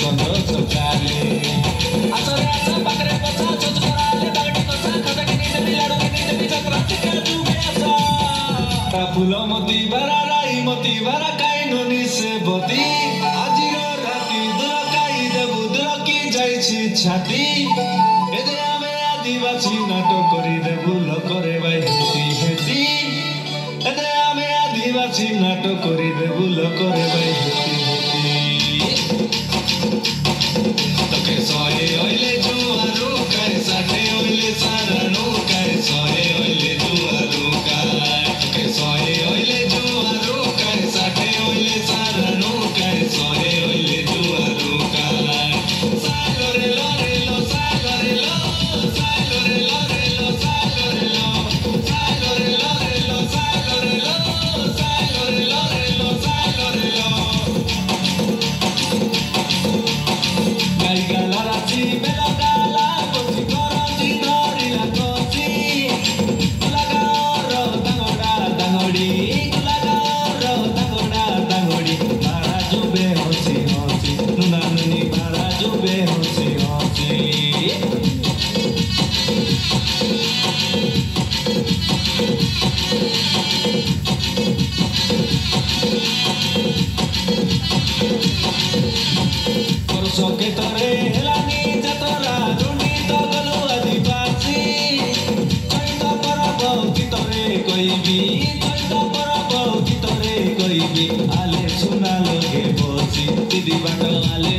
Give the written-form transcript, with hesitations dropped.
चंद्र सकाले आसरे आस पाखरे बसा चोच कराले दागटी कसा खटकी नींद मिलाडू की नींद भी चक्रांति के जुगे आसा फूल मती बारा राई मती बारा काई ननी से बती आजिरो राती दुलकाई देबु दुलकी जाइछि छाती एदे आमे आदिवासी नाटक करी देबु लकरे बाई हेती हेती एदे आमे आदिवासी नाटक करी देबु लकरे बाई हेती तके सहे ओइले जुआरू काय साथे ओइले सारानु काय सहे ओइले जुआरू काय तके सहे ओइले जुआरू काय साथे ओइले सारानु काय सहे ओइले जुआरू काय सालो रे लो रे लो सालो रे लो सालो रे लो रे लो सालो रे लो सालो रे लो रे लो सालो रे लो सालो रे लो रे लो सालो रे लो Gaigala rati bela gala poti koroti dori la koti Kulagaro tangoda tangodi Kulagaro tangoda tangodi Bara jube hosi hosi Nunanuni bara jube hosi hosi Soke tore helani jatora dundi togolu adivasi Choita parabo kitore koibi Choita parabo kitore koibi Ale suna loge bosi Didi bato ale